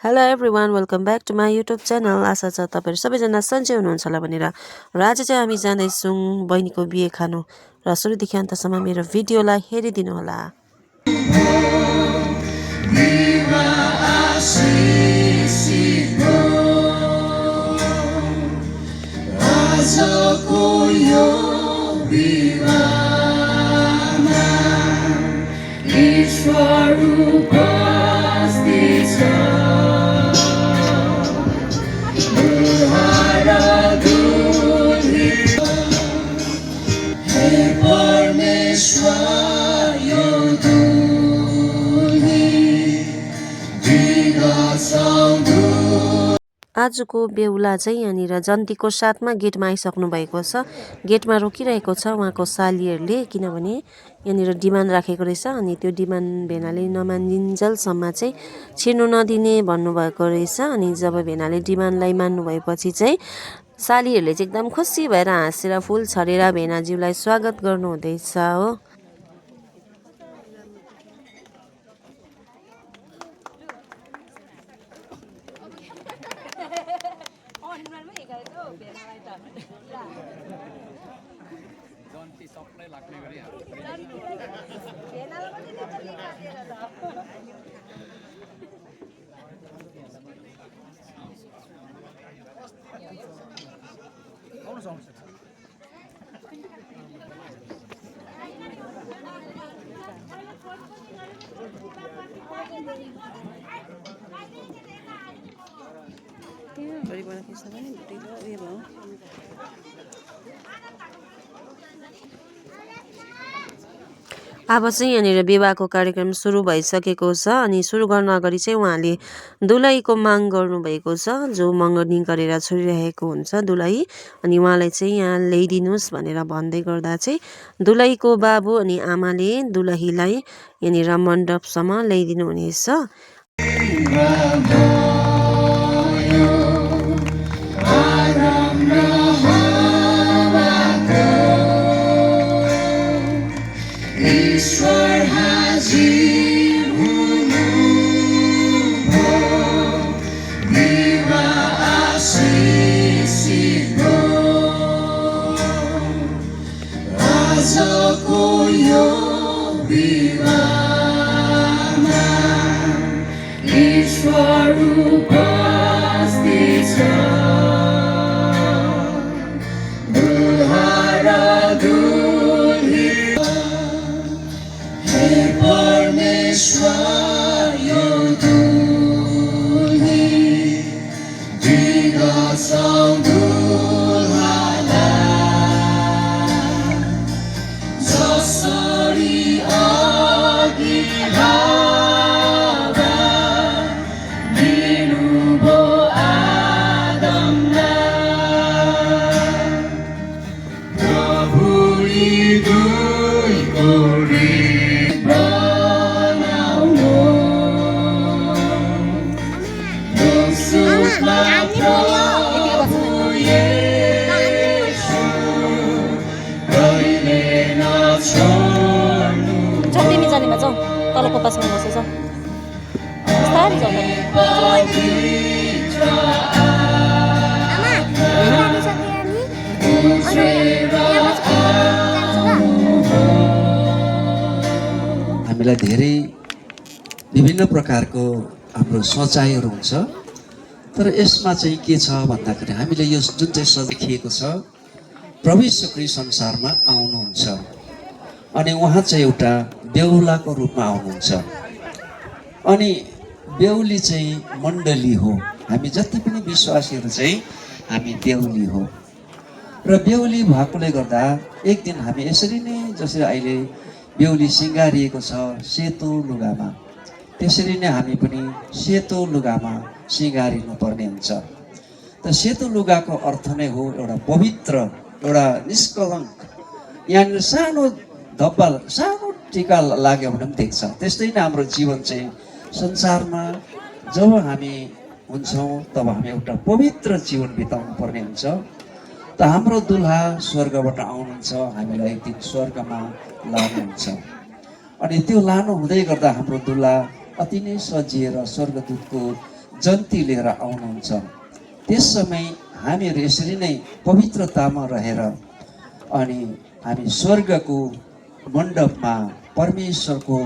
Hello everyone, welcome back to my YouTube channel. आशा छ तपाईँहरू सबैजना सन्चै हुनुहुन्छ होला भनेर। र आज चाहिँ हामी जाँदैछौँ बहिनीको बिहे खानु, र सुरुदेखि अन्तसम्म मेरो भिडियोलाई हेरिदिनु होला। आजको बेहुला चाहिँ यहाँनिर जन्तीको साथमा गेटमा आइसक्नु भएको छ। गेटमा रोकिरहेको छ उहाँको सालीहरूले, किनभने यहाँनिर डिमान्ड राखेको रहेछ। अनि त्यो डिमान्ड भेनाले नमानिन्जेलसम्म चाहिँ छिर्नु नदिने भन्नुभएको रहेछ। अनि जब भेनाले डिमान्डलाई मान्नु भएपछि चाहिँ सालीहरूले चाहिँ एकदम खुसी भएर हाँसेर फुल छरेर भेनाज्यूलाई स्वागत गर्नुहुँदैछ हो। अब चाहिँ यहाँनिर विवाहको कार्यक्रम सुरु भइसकेको छ। अनि सुरु गर्न अगाडि चाहिँ उहाँले दुलहीको माग गर्नुभएको छ, जो मगनी गरेर छोडिरहेको हुन्छ दुलही। अनि उहाँलाई चाहिँ यहाँ ल्याइदिनुहोस् भनेर भन्दै गर्दा चाहिँ दुलहीको बाबु अनि आमाले दुलहीलाई यहाँनिर मण्डपसम्म ल्याइदिनु हुनेछ। तलको पासमा बसेछ बिस्तारै हामीलाई धेरै विभिन्न प्रकारको हाम्रो सोचाइहरू हुन्छ, तर यसमा चाहिँ के छ भन्दाखेरि हामीले यो जुन चाहिँ सजिएको छ, प्रभु यीशु ख्रीष्ट संसारमा आउनुहुन्छ अनि उहाँ चाहिँ एउटा बेहुलाको रूपमा आउनुहुन्छ। अनि बेहुली चाहिँ मण्डली हो, हामी जति पनि विश्वासीहरू चाहिँ हामी बेहुली हो। र बेहुली भएकोले गर्दा एक दिन हामी यसरी नै, जसरी अहिले बेहुली सिँगारिएको छ सेतो लुगामा, त्यसरी नै हामी पनि सेतो लुगामा सिँगारिनु पर्ने हुन्छ। त सेतो लुगाको अर्थ नै हो एउटा पवित्र, एउटा निष्कलङ्क। यहाँनिर सानो धब्बा, सानो टिका लाग्यो भने पनि देख्छ। त्यस्तै नै हाम्रो जीवन चाहिँ संसारमा जब हामी हुन्छौँ तब हामी एउटा पवित्र जीवन बिताउनु पर्ने हुन्छ। त हाम्रो दुल्हा स्वर्गबाट आउनुहुन्छ, हामीलाई एक दिन स्वर्गमा लानुहुन्छ। अनि त्यो लानु हुँदै गर्दा हाम्रो दुल्हा अति नै सजिएर स्वर्गदूतको जन्ती लिएर आउनुहुन्छ। त्यस समय हामीहरू यसरी नै पवित्रतामा रहेर अनि हामी स्वर्गको मण्डपमा परमेश्वरको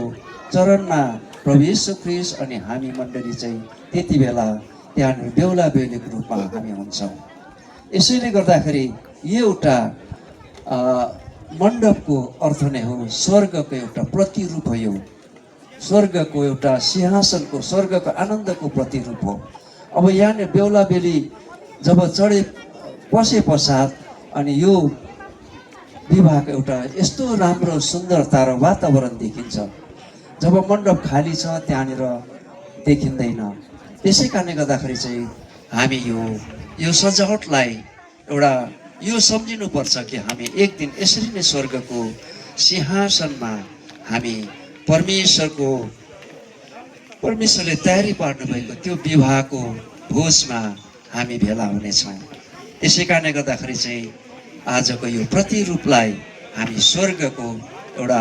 चरणमा प्रभु येशू ख्रीष्ट अनि हामी मण्डली चाहिँ त्यति बेला त्यहाँनिर बेहुला बेहुलीको रूपमा हामी हुन्छौँ। यसैले गर्दाखेरि यो एउटा मण्डपको अर्थ नै हो स्वर्गको एउटा प्रतिरूप हो। यो स्वर्गको एउटा सिंहासनको स्वर्गको आनन्दको प्रतिरूप हो। अब यहाँनिर बेहुला बेली जब पसे पश्चात अनि यो विवाहको एउटा यस्तो राम्रो सुन्दरता र वातावरण देखिन्छ। जब मण्डप खाली छ त्यहाँनिर देखिँदैन। त्यसै कारणले गर्दाखेरि चाहिँ हामी यो सजावटलाई एउटा यो सम्झिनुपर्छ कि हामी एक दिन यसरी नै स्वर्गको सिंहासनमा हामी परमेश्वरले तयारी पार्नु भएको त्यो विवाहको भोजमा हामी भेला हुनेछौँ। त्यसै कारणले गर्दाखेरि चाहिँ आजको यो प्रतिरूपलाई हामी स्वर्गको एउटा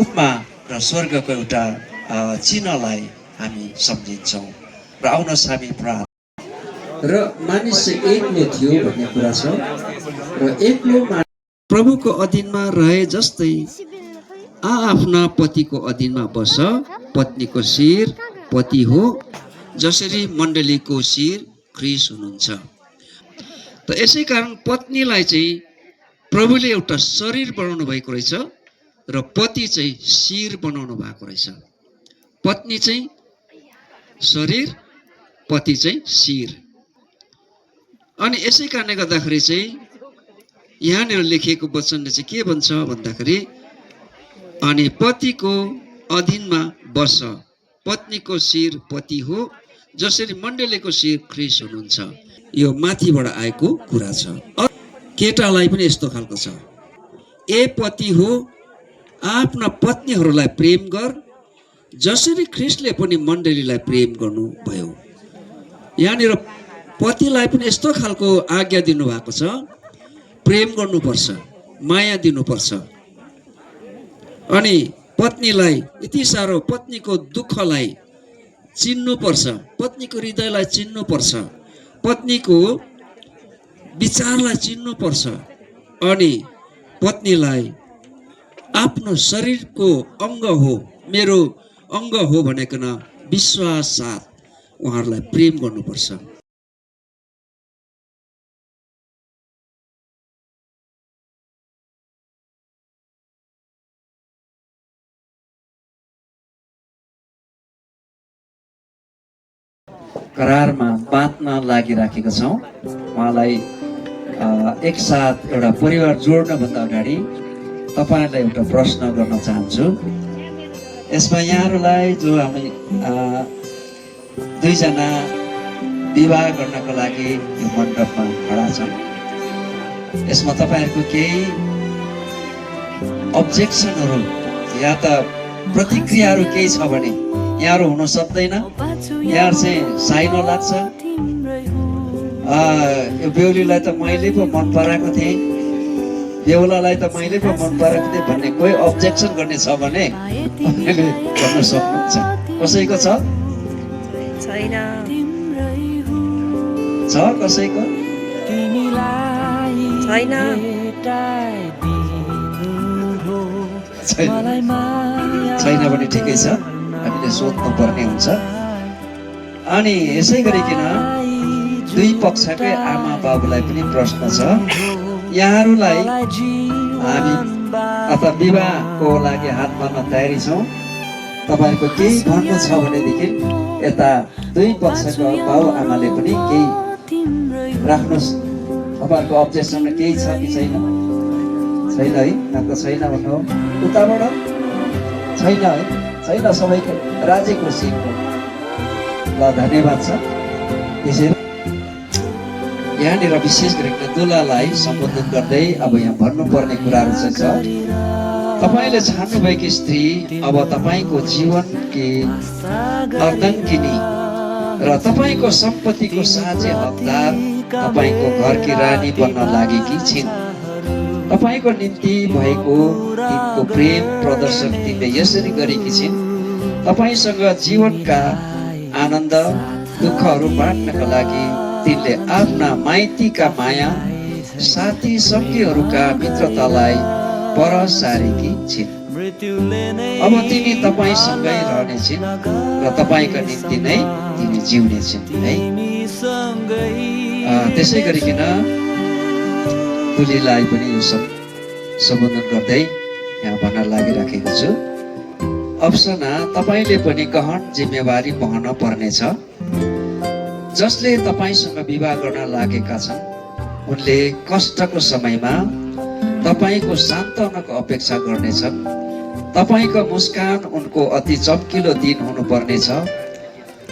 उपमा र स्वर्गको एउटा चिन्हलाई हामी सम्झिन्छौँ। र आउनुहोस् हामी प्रार्थना। र मानिस चाहिँ एक्लो थियो भन्ने कुरा छ र एक्लो प्रभुको अधीनमा रहे जस्तै आफ्ना पतिको अधीनमा बस। पत्नीको शिर पति हो, जसरी मण्डलीको शिर ख्रीष्ट हुनुहुन्छ। त यसै कारण पत्नीलाई चाहिँ प्रभुले एउटा शरीर बनाउनु भएको रहेछ र पति चाहिँ शिर बनाउनु भएको रहेछ। पत्नी चाहिँ शरीर, पति चाहिँ शिर। अनि यसै कारणले गर्दाखेरि चाहिँ यहाँनिर लेखिएको वचनले चाहिँ के भन्छ भन्दाखेरि अनि पतिको अधीनमा बस। पत्नीको शिर पति हो, जसरी मण्डलीको शिर ख्रीष्ट हुनुहुन्छ। यो माथिबाट आएको कुरा छ। केटालाई पनि यस्तो खालको छ। ए पति हो, आफ्ना पत्नीहरूलाई प्रेम गर, जसरी ख्रीष्टले पनि मण्डलीलाई प्रेम गर्नुभयो। यहाँनिर पतिलाई पनि यस्तो खालको आज्ञा दिनुभएको छ। प्रेम गर्नुपर्छ, माया दिनुपर्छ। अनि पत्नीलाई यति साह्रो पत्नीको दुःखलाई चिन्नुपर्छ, पत्नीको हृदयलाई चिन्नुपर्छ, पत्नीको विचारलाई चिन्नुपर्छ। अनि पत्नीलाई आफ्नो शरीरको अङ्ग हो, मेरो अङ्ग हो भनेकन विश्वास साथ उहाँहरूलाई प्रेम गर्नुपर्छ। करारमा बाँध्न लागिराखेका छौँ। उहाँलाई एकसाथ एउटा परिवार जोड्नभन्दा अगाडि तपाईँहरूलाई एउटा प्रश्न गर्न चाहन्छु। यसमा यहाँहरूलाई जो हामी दुईजना विवाह गर्नको लागि यो मण्डपमा खडा छन्, यसमा तपाईँहरूको केही अब्जेक्सनहरू या त प्रतिक्रियाहरू केही छ भने यहाँहरू हुन सक्दैन। यहाँ चाहिँ साइनो लाग्छ, यो बेहुलीलाई त मैले पो मन पराएको थिएँ, बेहुलालाई त मैले पो मन पराएको थिएँ भन्ने कोही अब्जेक्सन गर्ने छ भने तपाईँले भन्न सक्नुहुन्छ। कसैको छ? छैन। छ कसैको? छैन। छैन भने ठिकै छ, हामीले सोध्नु पर्ने हुन्छ। अनि यसै गरिकन दुई पक्षकै आमा बाबुलाई पनि प्रश्न छ। यहाँहरूलाई हामी अथवा विवाहको लागि हात मार्न तयारी छौँ। तपाईँहरूको केही भन्नु छ भनेदेखि यता दुई पक्षको बाउ आमाले पनि केही राख्नुहोस्। तपाईँहरूको अब्जेक्सन केही छ कि छैन? छैन है? यहाँको छैन भन्नु, उताबाट छैन है? छैन, सबैको राजी खुसी। ल धन्यवाद छ। त्यसैले यहाँनिर विशेष गरिकन दुलालाई सम्बोधन गर्दै अब यहाँ भन्नुपर्ने कुराहरू चाहिँ छ। तपाईँले छान्नुभएकी स्त्री अब तपाईँको जीवनकी अर्धाङ्गिनी र तपाईँको सम्पत्तिको साझे हकदार, तपाईँको घरकी रानी बन्न लागेकी छिन्। तपाईँको निम्ति भएको तिनको प्रेम प्रदर्शन तिनले यसरी गरेकी छिन्। तपाईँसँग जीवनका आनन्द, दुःखहरू बाँड्नका लागि तिनले आफ्ना माइतीका माया साथी सङ्गीहरूका मित्रतालाई पर सारेकी छिन्। अब तिनी तपाईँसँगै रहनेछिन् र तपाईँका निम्ति नै तिनी जिउनेछिन् है। त्यसै गरिकन तुलीलाई पनि यो सम्बोधन गर्दै यहाँ भन्न लागिराखेको छु। अप्सना, तपाईँले पनि गहन जिम्मेवारी वहन पर्नेछ। जसले तपाईँसँग विवाह गर्न लागेका छन् उनले कष्टको समयमा तपाईँको सान्त्वनाको अपेक्षा गर्नेछन्। तपाईँको मुस्कान उनको अति चम्किलो दिन हुनुपर्नेछ।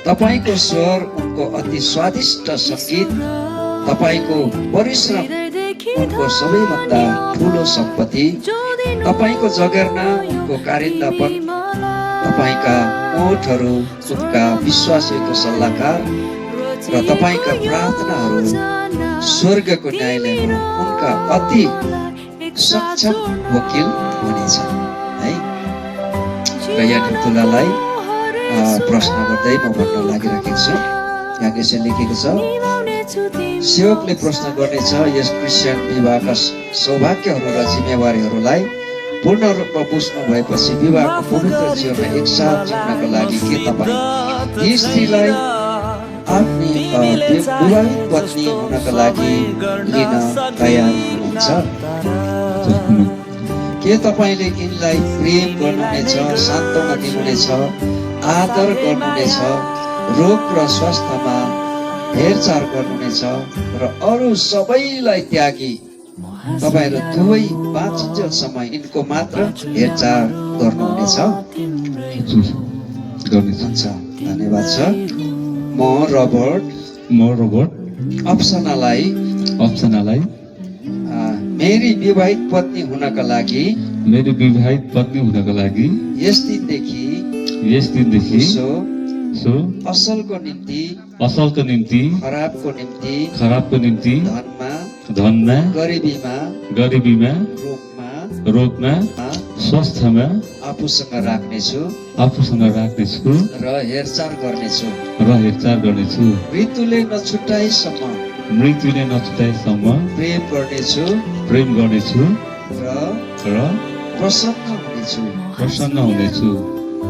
तपाईँको स्वर उनको अति स्वादिष्ट सङ्गीत, तपाईँको परिश्रम उनको सबैभन्दा ठुलो सम्पत्ति, तपाईँको जगेर्ना उनको कारिन्दापन, तपाईँका ओठहरू उनका विश्वासको सल्लाहकार र तपाईँका प्रार्थनाहरू स्वर्गको न्यायालयमा उनका अति सक्षम वकिल हुनेछन् है। र यहाँ तुलालाई प्रश्न गर्दै म भन्न लागिरहेको छु। यहाँ यसरी लेखेको छ, सेवकले प्रश्न गर्नेछ, यस क्रिस्चियन विवाहका सौभाग्यहरू र जिम्मेवारीहरूलाई पूर्ण रूपमा बुझ्नु भएपछि विवाहको पवित्र जीवनमा एकसाथ जिउनको लागि के तपाईँ यी स्त्रीलाई आफ्नी विवाहित पत्नी हुनका लागि लिन तयार हुनुहुन्छ? के तपाईँले यिनलाई प्रेम गर्नुहुनेछ, सान्त्वना दिनुहुनेछ, आदर गर्नुहुनेछ, रोग र स्वास्थ्यमा हेरचाह गर्नुहुनेछ र अरू सबैलाई त्यागी तपाईँहरू दुवै बाँचिन्जेलसम्म यिनको मात्र हेरचाह गर्नुहुनेछ? हुन्छ, धन्यवाद छ। म रबर्ट अप्सनालाई मेरी विवाहित पत्नी हुनका लागि यस दिनदेखि असलको निम्ति खराबको निम्ति धनमा गरिबीमा रोगमा स्वास्थ्यमा आफूसँग राख्नेछु र हेरचाह गर्नेछु। मृत्युले नछुटाएसम्म प्रेम गर्नेछु र प्रसन्न हुनेछु।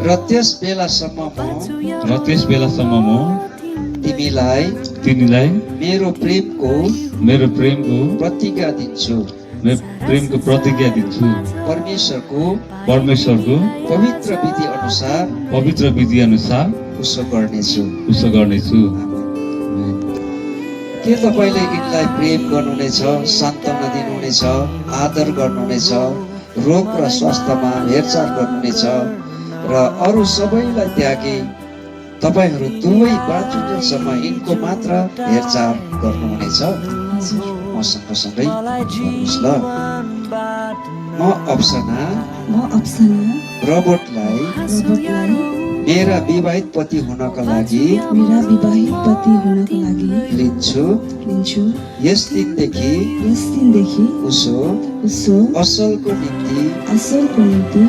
र त्यस बेलासम्म म तिमीलाई मेरो प्रेमको प्रतिज्ञा दिन्छु। परमेश्वरको पवित्र विधि अनुसार उसो गर्नेछु। के तपाईँले यिनलाई प्रेम गर्नुहुनेछ, सान्त्वना दिनुहुनेछ, आदर गर्नुहुनेछ, रोग र स्वास्थ्यमा हेरचाह गर्नुहुनेछ र अरू सबैलाई त्यागी तपाईँहरू दुवै बाँचुन्जेलसम्म यिनको मात्र हेरचाह गर्नुहुनेछ? मसँग सँगै गर्नुहोस् ल। म अप्सना रबर्टलाई मेरा विवाहित पति हुनका लागि लिन्छु। यस दिनदेखि उसो असलको निम्ति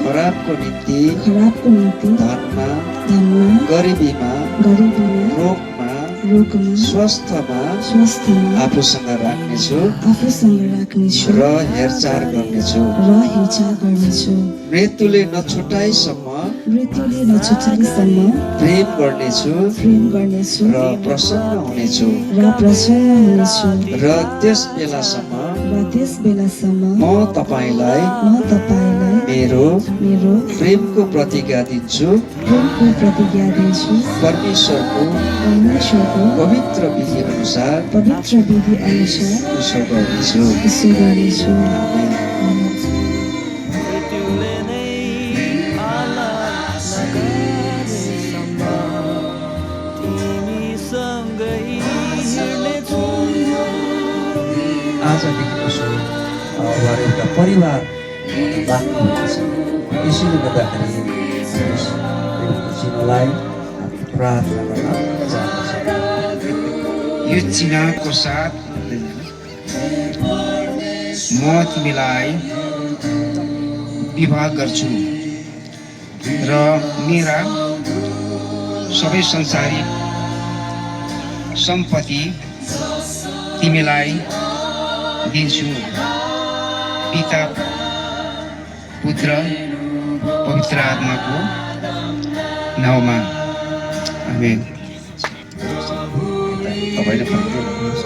खराबको निम्ति धनमा गरिबीमा रोगमा स्वास्थ्यमा आफूसँग राख्नेछु र हेरचाह गर्नेछु। मृत्युले नछुटाएसम्म प्रेम गर्नेछु र प्रसन्न हुनेछु। र त्यस बेलासम्म म तपाईँलाई मेरो प्रेमको प्रतिज्ञा दिन्छु। परमेश्वरको पवित्र विधि अनुसार उसो गर्नेछु। आजदेखि उसो एउटा परिवार बाँच्नु हुनेछ। यसैले गर्दाखेरि चिनोलाई प्रार्थना गर्न चाहन्छु। यो चिनाको साथ म तिमीलाई विवाह गर्छु र मेरा सबै संसारिक सम्पत्ति तिमीलाई दिन्छु। पिता, पुत्र, पवित्र आत्माको नाउँमा, आमेन। तपाईँले भन्नुहुन्छ।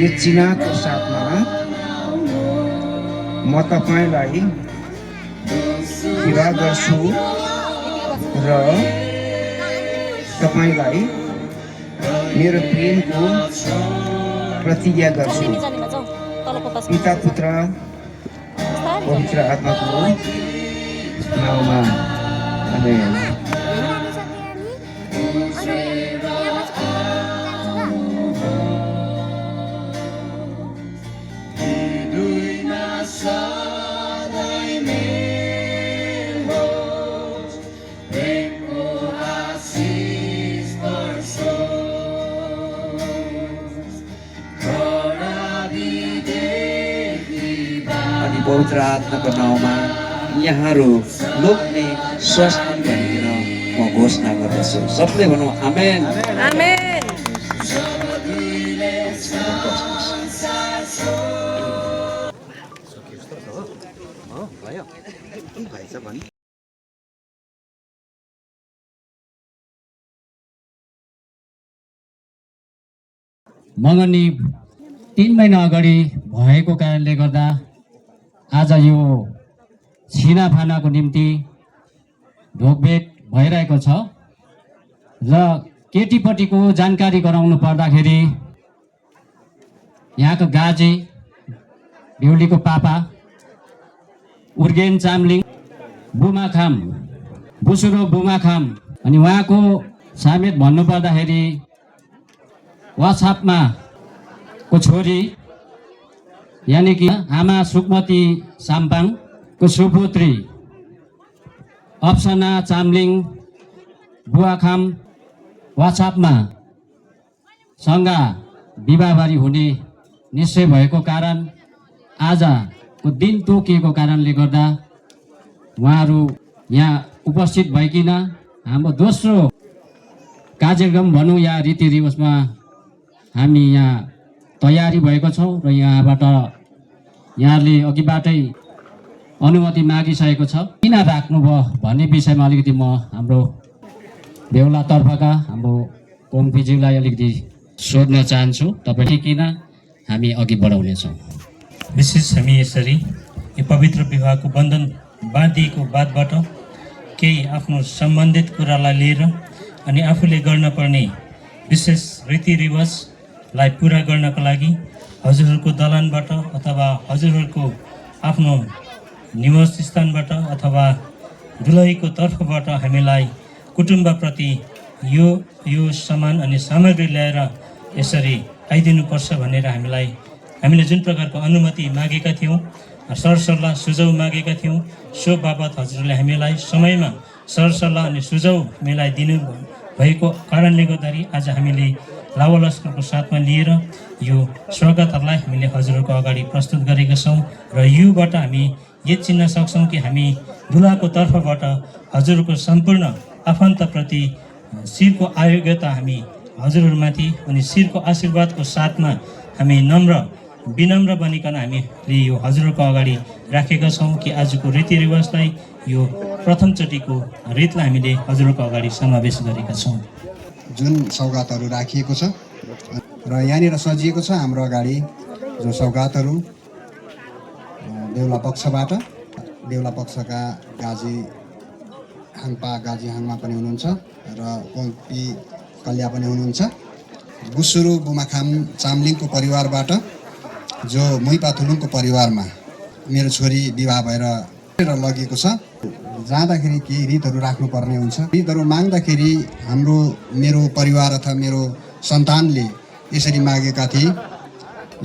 यो चिनाको साथमा म तपाईँलाई विवाह गर्छु र तपाईँलाई मेरो प्रेमको प्रतिज्ञा गर्छु। पिता, पुत्र, पवित्र आत्माको नाउँमा, आमेन। पवित्र आत्माको नाउँमा यहाँहरू लोग्ने स्वास्थ्य भनिकन म घोषणा गर्दछु। सबले भनौँ आमेन। आमेन। मगनी 3 महिना अगाडि भएको कारणले गर्दा आज यो छिनाफानाको निम्ति ढोकभेट भइरहेको छ र केटीपट्टिको जानकारी गराउनु पर्दाखेरि यहाँको गाजे बेहुलीको पापा उर्गेन चामलिङ बुमाखाम बुसुरो बुमाखाम अनि उहाँको समेत भन्नु पर्दाखेरि वाट्सएपमा को छोरी यानी कि आमा सुकमती साम्पाङको सुपुत्री अप्सना चामलिङ बुवाखाम वाट्सएपमा सँगा विवाहबारी हुने निश्चय भएको कारण आजको दिन तोकिएको कारणले गर्दा उहाँहरू यहाँ उपस्थित भइकन हाम्रो दोस्रो कार्यक्रम भनौँ या रीतिरिवाजमा हामी यहाँ तयारी भएको छौँ र यहाँबाट यहाँले अघिबाटै अनुमति मागिसकेको छ। किन राख्नुभयो भन्ने विषयमा अलिकति म हाम्रो बेहुलातर्फका हाम्रो कोङपीज्यूलाई अलिकति सोध्न चाहन्छु। तपाईँले किन हामी अघि बढाउनेछौँ। विशेष हामी यसरी यो पवित्र विवाहको बन्धन बाँधिएको बादबाट केही आफ्नो सम्बन्धित कुरालाई लिएर अनि आफूले गर्नुपर्ने विशेष रीतिरिवाजलाई पुरा गर्नको लागि हजुरहरूको दलानबाट अथवा हजुरहरूको आफ्नो निवास स्थानबाट अथवा दुलहीको तर्फबाट हामीलाई कुटुम्बप्रति यो सामान अनि सामग्री ल्याएर यसरी आइदिनुपर्छ भनेर हामीले जुन प्रकारको अनुमति मागेका थियौँ, सरसल्लाह सुझाउ मागेका थियौँ, सो बाबत हजुरले हामीलाई समयमा सरसल्लाह अनि सुझाउ मिलाइदिनु भएको कारणले गर्दाखेरि आज हामीले लावा लस्करको साथमा लिएर यो स्वागतहरूलाई हामीले हजुरहरूको अगाडि प्रस्तुत गरेका छौँ र योबाट हामी यो चिन्न सक्छौँ कि हामी दुलाको तर्फबाट हजुरहरूको सम्पूर्ण आफन्तप्रति शिरको आयोग्यता हामी हजुरहरूमाथि अनि शिरको आशीर्वादको साथमा हामी विनम्र बनिकन हामीले यो हजुरहरूको अगाडि राखेका छौँ कि आजको रीतिरिवाजलाई यो प्रथमचोटिको रीतलाई हामीले हजुरहरूको अगाडि समावेश गरेका छौँ। जुन सौगातहरू राखिएको छ र यहाँनिर सजिएको छ हाम्रो अगाडि जो सौगातहरू बेहुला पक्षका गाजी हाङमा पनि हुनुहुन्छ र कोङपी कल्या पनि हुनुहुन्छ। बुसुरु बुमाखाम चामलिङको परिवारबाट जो मुइपा थुलुङको परिवारमा मेरो छोरी विवाह भएर लगेको छ। जाँदाखेरि केही रितहरू राख्नुपर्ने हुन्छ। रितहरू माग्दाखेरि मेरो परिवार अथवा मेरो सन्तानले यसरी मागेका थिए।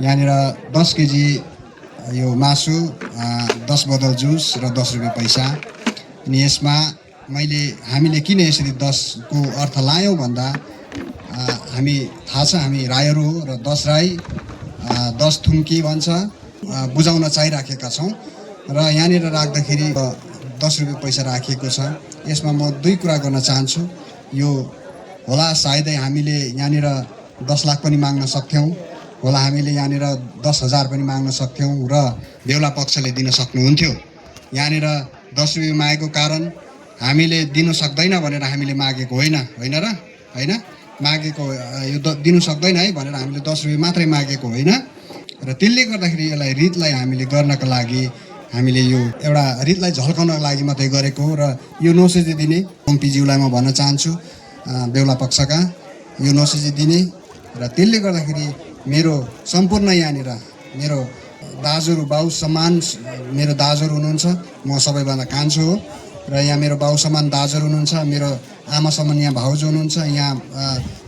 यहाँनिर 10 केजी यो मासु, 10 बोतल जुस र 10 रुपियाँ पैसा। अनि यसमा हामीले किन यसरी 10 को अर्थ लायौँ भन्दा हामी थाहा छ हामी राईहरू हो र 10 राई 10 थुम्की भन्छ बुझाउन चाहिराखेका छौँ र यहाँनिर राख्दाखेरि 10 रुपियाँ पैसा राखिएको छ। यसमा म 2 कुरा गर्न चाहन्छु। यो होला सायदै हामीले यहाँनिर 10 लाख पनि माग्न सक्थ्यौँ होला, हामीले यहाँनिर 10,000 पनि माग्न सक्थ्यौँ र बेहुला पक्षले दिन सक्नुहुन्थ्यो। यहाँनिर 10 रुपियाँ मागेको कारण हामीले दिनु सक्दैन भनेर हामीले मागेको होइन र होइन, मागेको यो दिनु सक्दैन है भनेर हामीले 10 रुपियाँ मात्रै मागेको होइन र त्यसले गर्दाखेरि यसलाई रीतलाई हामीले गर्नको लागि हामीले यो एउटा रीतलाई झल्काउनको लागि मात्रै गरेको हो। र यो नोसेजी दिने पम्पीज्यूलाई म भन्न चाहन्छु, बेहुला पक्षका यो नोसेजी दिने र त्यसले गर्दाखेरि मेरो सम्पूर्ण यहाँनिर मेरो दाजुहरू बाउ समान मेरो दाजुहरू हुनुहुन्छ, म सबैभन्दा कान्छो हो र यहाँ मेरो बाउ समान दाजुहरू हुनुहुन्छ, मेरो आमा समान यहाँ भाउजू हुनुहुन्छ, यहाँ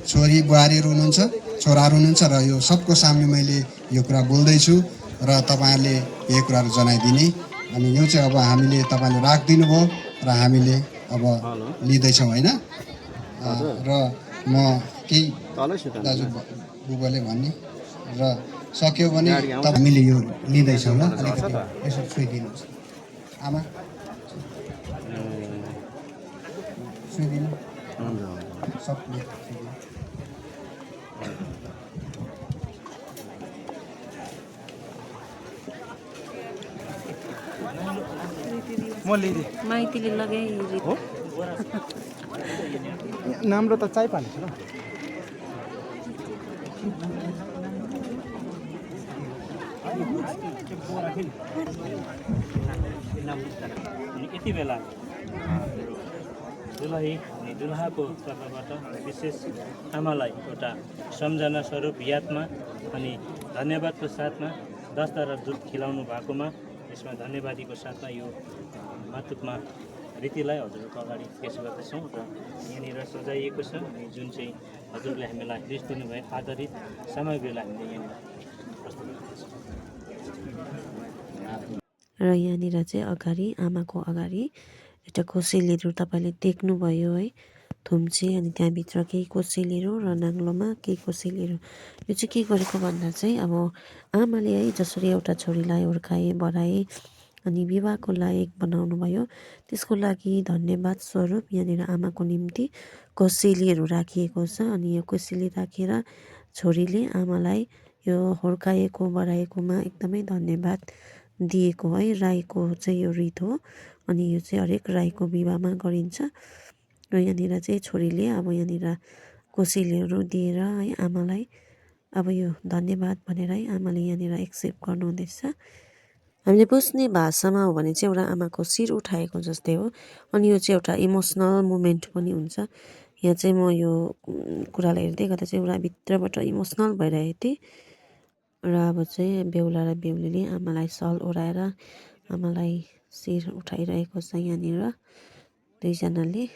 छोरी बुहारीहरू हुनुहुन्छ, छोराहरू हुनुहुन्छ र यो सबको सामने मैले यो कुरा बोल्दैछु र तपाईँहरूले यही कुराहरू जनाइदिने। अनि यो चाहिँ अब हामीले तपाईँले राखिदिनु भयो र हामीले अब लिँदैछौँ होइन। र म केही दाजु बुबाले भन्ने र सक्यो भने हामीले यो लिँदैछौँ ल, अलिकति यसो छुइदिनुहोस् आमा, छुइदिनु सबले माइतीले लगाइ नाम्रो त चाहिहाल्छ ल। यति बेला दुलही अनि दुलहाको तर्फबाट विशेष आमालाई एउटा सम्झना स्वरूप यादमा अनि धन्यवादको साथमा 10 दरा दुध खिलाउनु भएकोमा यसमा धन्यवादीको साथमा यो मातुकमा रीतिलाई हजुरहरूको अगाडि पेश गर्दछौँ र यहाँनिर सजाइएको छ अनि जुन चाहिँ हजुरले हामीलाई लिस्ट दिनुभयो आधारित सामग्रीलाई हामीले यहाँनिर प्रस्तुत गर्दछौँ। र यहाँनिर चाहिँ अगाडि आमाको अगाडि एउटा कोसेलीहरू तपाईँले देख्नुभयो है, थुम्चे अनि त्यहाँभित्र केही कोसेलीहरू र नाङ्लोमा केही कोसेलीहरू। यो चाहिँ के गरेको भन्दा चाहिँ अब आमाले है जसरी एउटा छोरीलाई हुर्काए बढाए अनि विवाहको लायक बनाउनु भयो, त्यसको लागि धन्यवाद स्वरूप यहाँनिर आमाको निम्ति कोसेलीहरू राखिएको छ। अनि यो कोसेली राखेर छोरीले आमालाई यो हुर्काएको बढाएकोमा एकदमै धन्यवाद दिएको है। राईको चाहिँ यो रीत हो अनि यो चाहिँ हरेक राईको विवाहमा गरिन्छ र यहाँनिर चाहिँ छोरीले अब यहाँनिर कोसेलीहरू दिएर है आमालाई अब यो धन्यवाद भनेर है आमाले यहाँनिर एक्सेप्ट गर्नुहुँदैछ। हामीले बुझ्ने भाषामा हो भने चाहिँ एउटा आमाको शिर उठाएको जस्तै हो अनि यो चाहिँ एउटा इमोसनल मोमेन्ट पनि हुन्छ। यहाँ चाहिँ म यो कुरालाई हेर्दै गर्दा चाहिँ एउटा भित्रबाट इमोसनल भइरहेको थिएँ र अब चाहिँ बेहुला र बेहुलीले आमालाई सल ओढाएर आमालाई शिर उठाइरहेको छ यहाँनिर दुईजनाले।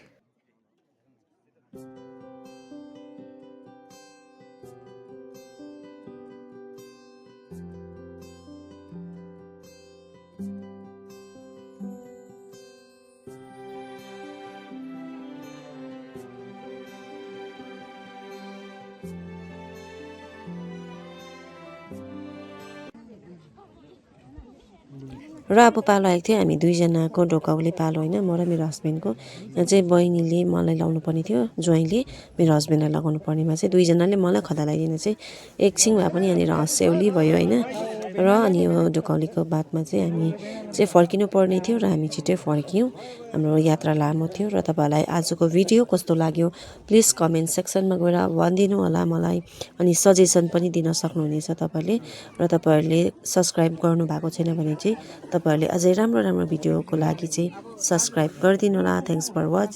र अब पालो आएको थियो हामी दुईजनाको ढोकाउले पालो होइन, म र मेरो हस्बेन्डको। यहाँ चाहिँ बहिनीले मलाई लाउनु पर्ने थियो, ज्वाइँले मेरो हस्बेन्डलाई लगाउनु पर्नेमा चाहिँ दुईजनाले मलाई खदा लगाइदिन चाहिँ एकछिन भए पनि यहाँनिर हँस्यौली भयो होइन। र अनि यो ढोकाउलीको बादमा चाहिँ हामी चाहिँ फर्किनु पर्ने थियो र हामी छिट्टै फर्क्यौँ। हाम्रो यात्रा लामो थियो र तपाईँहरूलाई आजको भिडियो कस्तो लाग्यो प्लिज कमेन्ट सेक्सनमा गएर भनिदिनु होला मलाई, अनि सजेसन पनि दिन सक्नुहुनेछ तपाईँहरूले। र तपाईँहरूले सब्सक्राइब गर्नुभएको छैन भने चाहिँ तपाईँहरूले अझै राम्रो राम्रो भिडियोको लागि चाहिँ सब्सक्राइब गरिदिनु होला। Thanks for watch.